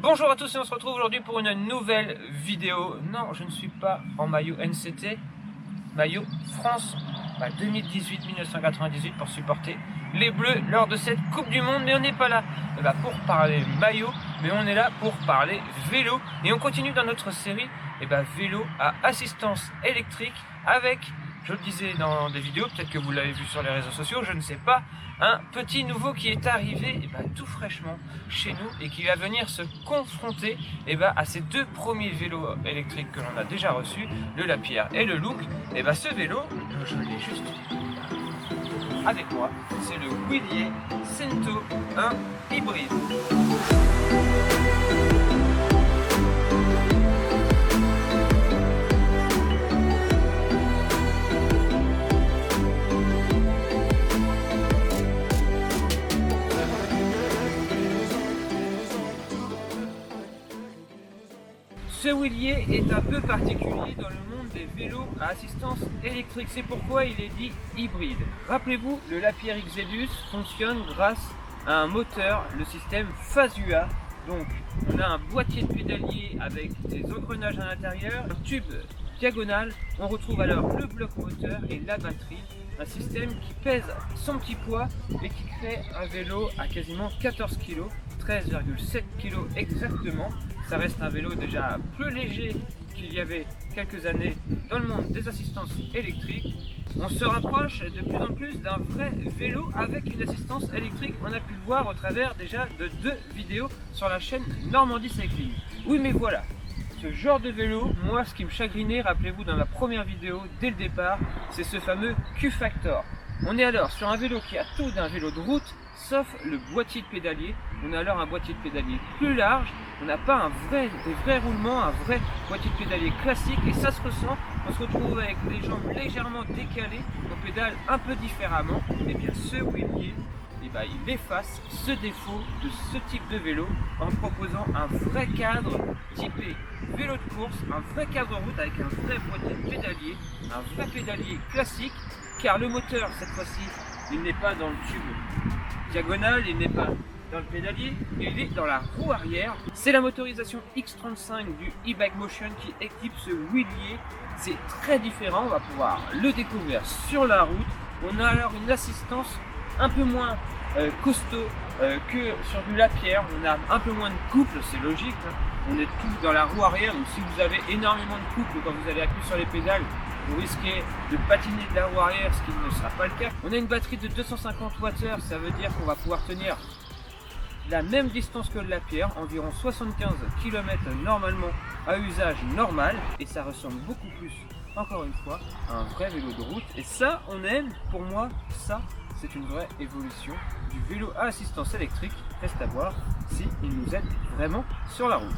Bonjour à tous et on se retrouve aujourd'hui pour une nouvelle vidéo. Non, je ne suis pas en maillot NCT, maillot France 2018-1998 pour supporter les Bleus lors de cette Coupe du Monde. Mais on n'est pas là pour parler maillot, mais on est là pour parler vélo. Et on continue dans notre série vélo à assistance électrique avec, je le disais dans des vidéos, peut-être que vous l'avez vu sur les réseaux sociaux, je ne sais pas, un petit nouveau qui est arrivé tout fraîchement chez nous et qui va venir se confronter à ces deux premiers vélos électriques que l'on a déjà reçus, le Lapierre et le Look. Ce vélo, je l'ai juste avec moi, c'est le Willier Cento 1 hybride. Ce Willier est un peu particulier dans le monde des vélos à assistance électrique, c'est pourquoi il est dit hybride. Rappelez-vous, le Lapierre XEBUS fonctionne grâce à un moteur, le système Fazua. Donc on a un boîtier de pédalier avec des engrenages à l'intérieur, un tube diagonal, on retrouve alors le bloc moteur et la batterie. Un système qui pèse son petit poids et qui crée un vélo à quasiment 14 kg, 13,7 kg exactement. Ça reste un vélo déjà plus léger qu'il y avait quelques années dans le monde des assistances électriques. On se rapproche de plus en plus d'un vrai vélo avec une assistance électrique. On a pu le voir au travers déjà de 2 vidéos sur la chaîne Normandie Cycling. Oui, mais voilà, ce genre de vélo, moi ce qui me chagrinait, rappelez-vous dans la première vidéo, dès le départ, c'est ce fameux Q-Factor. On est alors sur un vélo qui a tout d'un vélo de route, sauf le boîtier de pédalier. On a alors un boîtier de pédalier plus large, on n'a pas des vrais roulements, un vrai boîtier de pédalier classique, et ça se ressent. On se retrouve avec les jambes légèrement décalées, on pédale un peu différemment. Et bien ce Willier, il efface ce défaut de ce type de vélo en proposant un vrai cadre typé vélo de course, un vrai cadre route avec un vrai boîtier de pédalier, un vrai pédalier classique, car le moteur cette fois-ci il n'est pas dans le tube diagonal, il n'est pas dans le pédalier, il est dans la roue arrière. C'est la motorisation X35 du e-Bike Motion qui équipe ce Willier. C'est très différent, on va pouvoir le découvrir sur la route. On a alors une assistance un peu moins costaud que sur du Lapierre. On a un peu moins de couple, c'est logique, hein. On est tout dans la roue arrière, donc si vous avez énormément de couple quand vous allez appuyer sur les pédales, vous risquez de patiner de la roue arrière, ce qui ne sera pas le cas. On a une batterie de 250 Wh, ça veut dire qu'on va pouvoir tenir la même distance que le Lapierre, environ 75 km normalement à usage normal, et ça ressemble beaucoup plus, encore une fois, à un vrai vélo de route. Et ça, on aime, pour moi, ça, c'est une vraie évolution du vélo à assistance électrique. Reste à voir si il nous aide vraiment sur la route.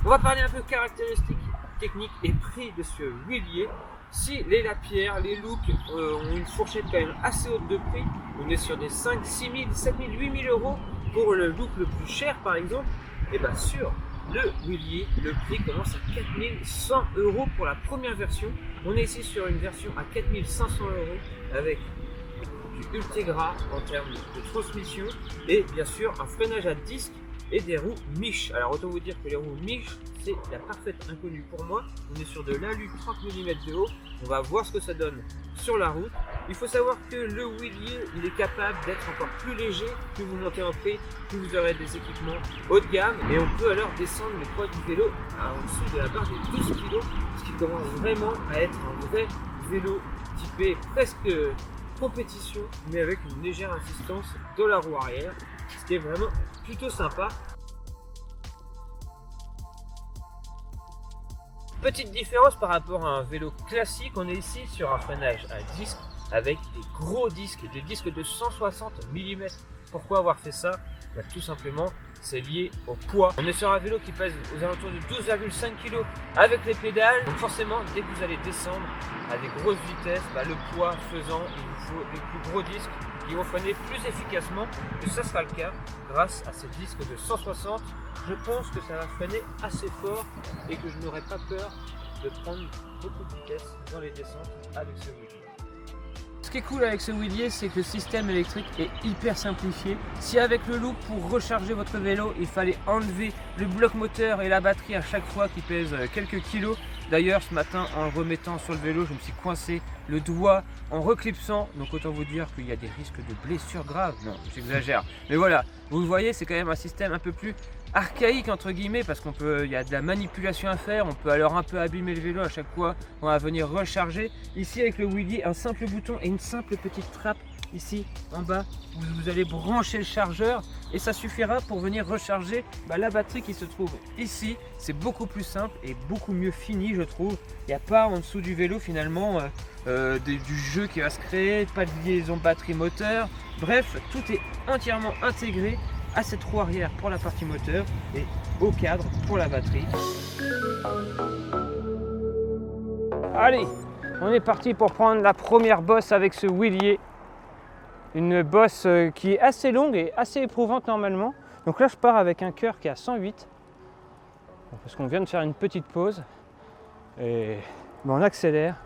On va parler un peu caractéristiques techniques et prix de ce Willier. Si les Lapierre, les Look ont une fourchette quand même assez haute de prix, on est sur des 5, 6 000, 7 000, 8 000 euros pour le Look le plus cher par exemple. Et sur le Willier, le prix commence à 4 100 euros pour la première version. On est ici sur une version à 4 500 euros avec du Ultegra en termes de transmission et bien sûr un freinage à disque et des roues Mich. Alors autant vous dire que les roues Mich, c'est la parfaite inconnue pour moi. On est sur de l'alu 30 mm de haut, on va voir ce que ça donne sur la route. Il faut savoir que le Willier, il est capable d'être encore plus léger. Plus vous montez en prix, plus vous aurez des équipements haut de gamme, et on peut alors descendre le poids du vélo en dessous de la barre des 12 kg, ce qui commence vraiment à être un vrai vélo typé presque compétition, mais avec une légère assistance de la roue arrière, ce qui est vraiment plutôt sympa. Petite différence par rapport à un vélo classique, on est ici sur un freinage à disque avec des gros disques, des disques de 160 mm. Pourquoi avoir fait ça? Tout simplement, c'est lié au poids. On est sur un vélo qui pèse aux alentours de 12,5 kg avec les pédales. Donc forcément, dès que vous allez descendre à des grosses vitesses, le poids faisant, il vous faut des plus gros disques qui vont freiner plus efficacement. Et ça sera le cas grâce à ces disques de 160. Je pense que ça va freiner assez fort et que je n'aurai pas peur de prendre beaucoup de vitesse dans les descentes avec ce vélo. Ce qui est cool avec ce wheelier, c'est que le système électrique est hyper simplifié. Si avec le loop, pour recharger votre vélo, il fallait enlever le bloc moteur et la batterie à chaque fois qui pèse quelques kilos. D'ailleurs, ce matin, en le remettant sur le vélo, je me suis coincé le doigt en reclipsant. Donc autant vous dire qu'il y a des risques de blessures graves. Non, j'exagère. Mais voilà, vous le voyez, c'est quand même un système un peu plus archaïque entre guillemets, parce il y a de la manipulation à faire. On peut alors un peu abîmer le vélo à chaque fois on va venir recharger. Ici avec le wheelie, un simple bouton et une simple petite trappe ici en bas où vous allez brancher le chargeur et ça suffira pour venir recharger la batterie qui se trouve ici. C'est beaucoup plus simple et beaucoup mieux fini, je trouve. Il n'y a pas en dessous du vélo finalement du jeu qui va se créer, pas de liaison batterie moteur. Bref, tout est entièrement intégré à cette roue arrière pour la partie moteur et au cadre pour la batterie. Allez, on est parti pour prendre la première bosse avec ce wheelier. Une bosse qui est assez longue et assez éprouvante normalement. Donc là je pars avec un cœur qui est à 108 parce qu'on vient de faire une petite pause et on accélère.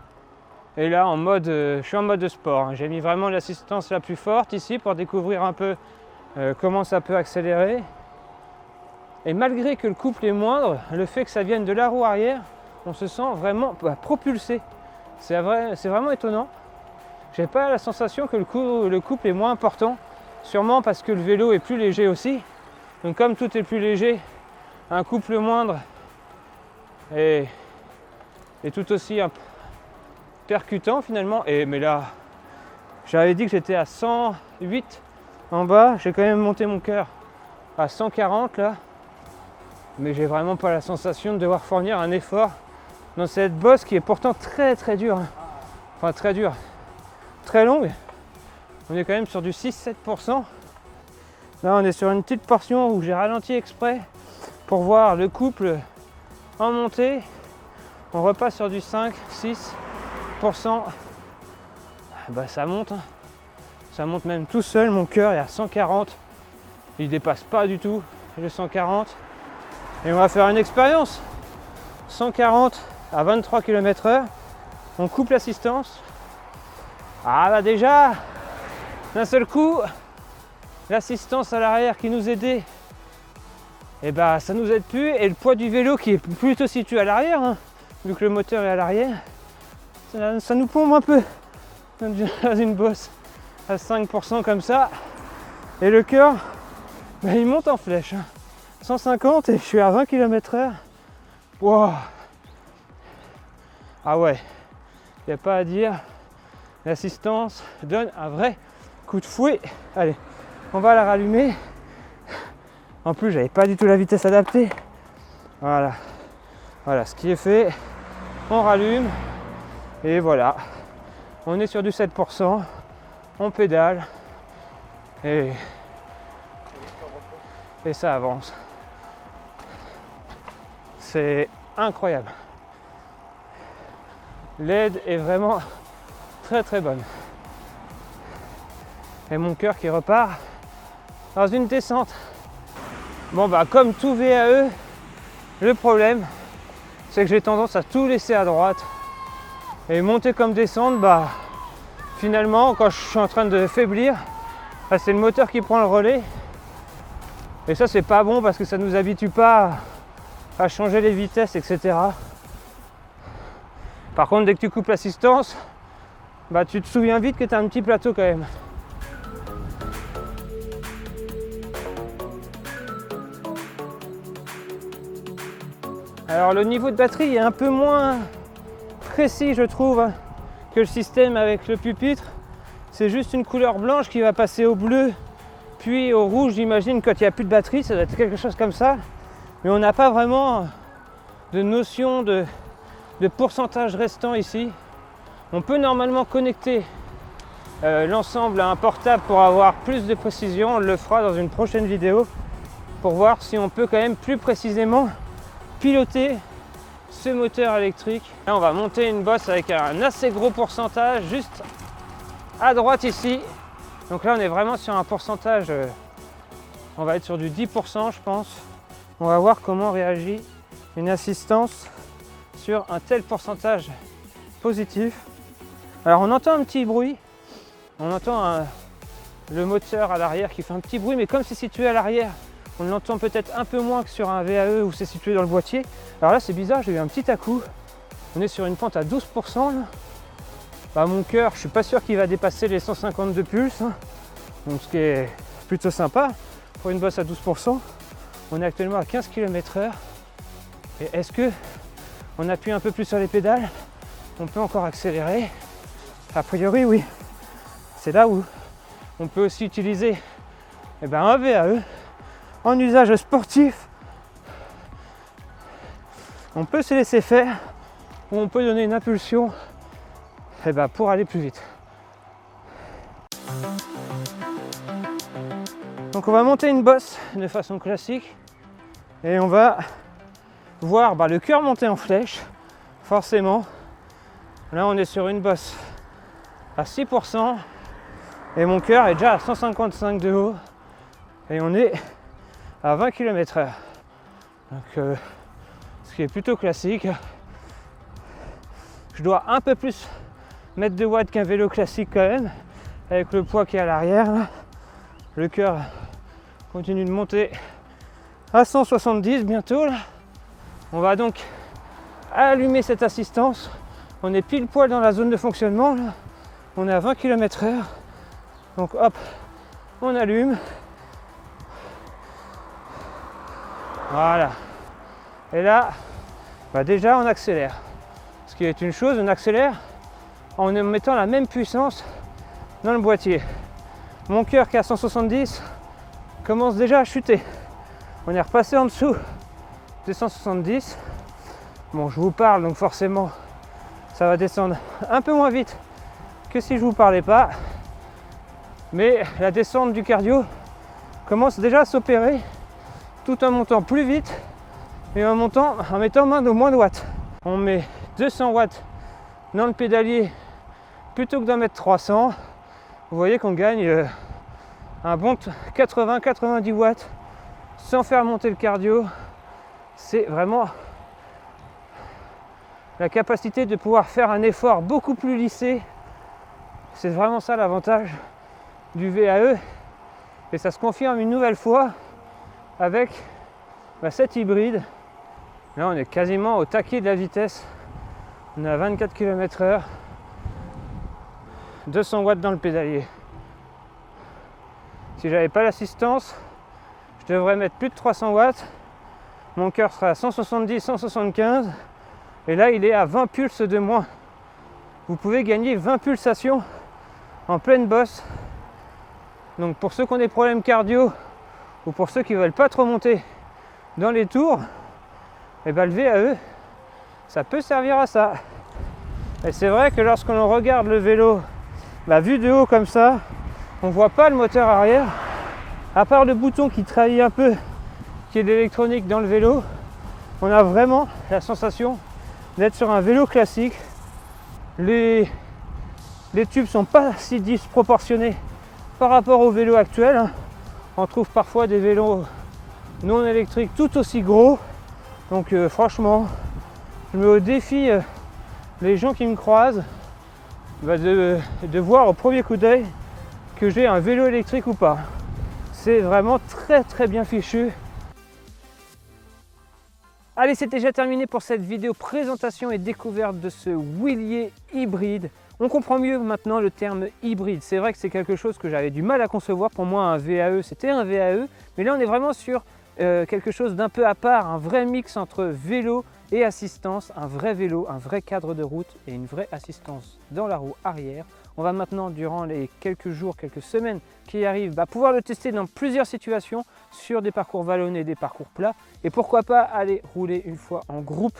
Et là je suis en mode de sport. J'ai mis vraiment l'assistance la plus forte ici pour découvrir un peu comment ça peut accélérer. Et malgré que le couple est moindre, le fait que ça vienne de la roue arrière, on se sent vraiment propulsé. C'est vraiment étonnant. J'ai pas la sensation que le couple est moins important, sûrement parce que le vélo est plus léger aussi. Donc comme tout est plus léger, un couple moindre est tout aussi percutant finalement. Mais là, j'avais dit que j'étais à 108 en bas, j'ai quand même monté mon cœur à 140 là, mais j'ai vraiment pas la sensation de devoir fournir un effort dans cette bosse qui est pourtant très très dure. Enfin très dure. Très longue, on est quand même sur du 6-7%. Là on est sur une petite portion où j'ai ralenti exprès pour voir le couple en montée. On repasse sur du 5-6%. Ça monte, ça monte même tout seul. Mon cœur est à 140, il dépasse pas du tout le 140 et on va faire une expérience. 140 à 23 km/h, on coupe l'assistance. Ah déjà, d'un seul coup, l'assistance à l'arrière qui nous aidait, ça nous aide plus, et le poids du vélo qui est plutôt situé à l'arrière, vu que le moteur est à l'arrière, ça nous plombe un peu dans une bosse à 5% comme ça, et le cœur, il monte en flèche, 150 et je suis à 20 km/h. Wow. Ah ouais, il n'y a pas à dire. L'assistance donne un vrai coup de fouet. Allez, on va la rallumer. En plus, j'avais pas du tout la vitesse adaptée. Voilà, ce qui est fait. On rallume et voilà. On est sur du 7%. On pédale et ça avance. C'est incroyable. L'aide est vraiment très très bonne. Et mon cœur qui repart dans une descente. Comme tout VAE, le problème c'est que j'ai tendance à tout laisser à droite et monter comme descendre, finalement quand je suis en train de faiblir, c'est le moteur qui prend le relais et ça c'est pas bon parce que ça nous habitue pas à changer les vitesses, etc. Par contre, dès que tu coupes l'assistance, tu te souviens vite que tu as un petit plateau quand même. Alors le niveau de batterie est un peu moins précis je trouve que le système avec le pupitre. C'est juste une couleur blanche qui va passer au bleu puis au rouge, j'imagine, quand il n'y a plus de batterie, ça doit être quelque chose comme ça. Mais on n'a pas vraiment de notion de pourcentage restant ici. On peut normalement connecter l'ensemble à un portable pour avoir plus de précision. On le fera dans une prochaine vidéo pour voir si on peut quand même plus précisément piloter ce moteur électrique. Là, on va monter une bosse avec un assez gros pourcentage juste à droite ici. Donc là, on est vraiment sur un pourcentage, on va être sur du 10% je pense. On va voir comment réagit une assistance sur un tel pourcentage positif. Alors on entend un petit bruit, On entend le moteur à l'arrière qui fait un petit bruit, mais comme c'est situé à l'arrière, on l'entend peut-être un peu moins que sur un VAE où c'est situé dans le boîtier. Alors là c'est bizarre, j'ai eu un petit à-coup. On est sur une pente à 12% là. Bah, mon cœur, je suis pas sûr qu'il va dépasser les 152 pulses, hein. Donc ce qui est plutôt sympa pour une bosse à 12%. On est actuellement à 15 km/h. Et est-ce que on appuie un peu plus sur les pédales, on peut encore accélérer? A priori oui. C'est là où on peut aussi utiliser un VAE en usage sportif. On peut se laisser faire ou on peut donner une impulsion pour aller plus vite. Donc on va monter une bosse de façon classique et on va voir le cœur monter en flèche, forcément. Là on est sur une bosse à 6% et mon cœur est déjà à 155 de haut et on est à 20 km/h. Donc ce qui est plutôt classique. Je dois un peu plus mettre de watts qu'un vélo classique quand même, avec le poids qui est à l'arrière. Le cœur continue de monter à 170 bientôt là. On va donc allumer cette assistance. On est pile poil dans la zone de fonctionnement là. On est à 20 km/h. Donc hop, on allume. Voilà. Et là, déjà on accélère. Ce qui est une chose, on accélère en mettant la même puissance dans le boîtier. Mon cœur qui est à 170 commence déjà à chuter. On est repassé en dessous de 170. Bon, je vous parle donc forcément ça va descendre un peu moins vite que si je vous parlais pas. Mais la descente du cardio commence déjà à s'opérer tout en montant plus vite et en mettant moins de watts. On met 200 watts dans le pédalier plutôt que d'en mettre 300. Vous voyez qu'on gagne un bon 80-90 watts sans faire monter le cardio. C'est vraiment la capacité de pouvoir faire un effort beaucoup plus lissé. C'est vraiment ça l'avantage du VAE et ça se confirme une nouvelle fois avec cette hybride. Là on est quasiment au taquet de la vitesse. On est à 24 km/h, 200 watts dans le pédalier. Si j'avais pas l'assistance, je devrais mettre plus de 300 watts. Mon cœur sera à 170, 175 et là il est à 20 pulses de moins. Vous pouvez gagner 20 pulsations en pleine bosse. Donc pour ceux qui ont des problèmes cardio ou pour ceux qui ne veulent pas trop monter dans les tours, le VAE ça peut servir à ça. Et c'est vrai que lorsqu'on regarde le vélo vu de haut comme ça, on voit pas le moteur arrière, à part le bouton qui trahit un peu, qui est d'électronique dans le vélo. On a vraiment la sensation d'être sur un vélo classique. Les tubes sont pas si disproportionnés par rapport au vélo actuel. On trouve parfois des vélos non électriques tout aussi gros. Donc franchement, je mets au défi les gens qui me croisent de voir au premier coup d'œil que j'ai un vélo électrique ou pas. C'est vraiment très très bien fichu. Allez, c'est déjà terminé pour cette vidéo présentation et découverte de ce Wheelier hybride. On comprend mieux maintenant le terme hybride. C'est vrai que c'est quelque chose que j'avais du mal à concevoir. Pour moi, un VAE, c'était un VAE. Mais là, on est vraiment sur quelque chose d'un peu à part, un vrai mix entre vélo et assistance, un vrai vélo, un vrai cadre de route et une vraie assistance dans la roue arrière. On va maintenant, durant les quelques jours, quelques semaines qui arrivent, pouvoir le tester dans plusieurs situations sur des parcours vallonnés, des parcours plats. Et pourquoi pas aller rouler une fois en groupe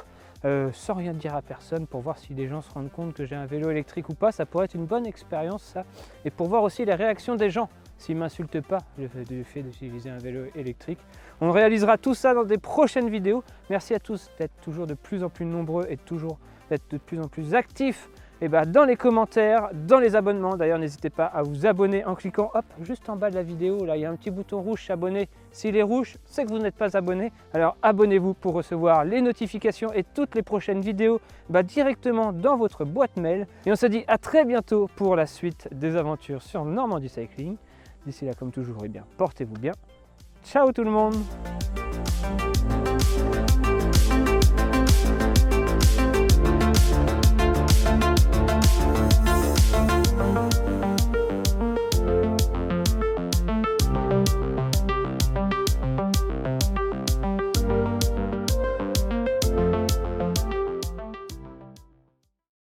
sans rien dire à personne pour voir si les gens se rendent compte que j'ai un vélo électrique ou pas. Ça pourrait être une bonne expérience ça. Et pour voir aussi les réactions des gens s'ils ne m'insultent pas le fait d'utiliser un vélo électrique. On réalisera tout ça dans des prochaines vidéos. Merci à tous d'être toujours de plus en plus nombreux et toujours d'être de plus en plus actifs Et dans les commentaires, dans les abonnements. D'ailleurs, n'hésitez pas à vous abonner en cliquant hop, juste en bas de la vidéo. Là, il y a un petit bouton rouge s'abonner. S'il est rouge, c'est que vous n'êtes pas abonné. Alors abonnez-vous pour recevoir les notifications et toutes les prochaines vidéos directement dans votre boîte mail. Et on se dit à très bientôt pour la suite des aventures sur Normandie Cycling. D'ici là, comme toujours, portez-vous bien. Ciao tout le monde!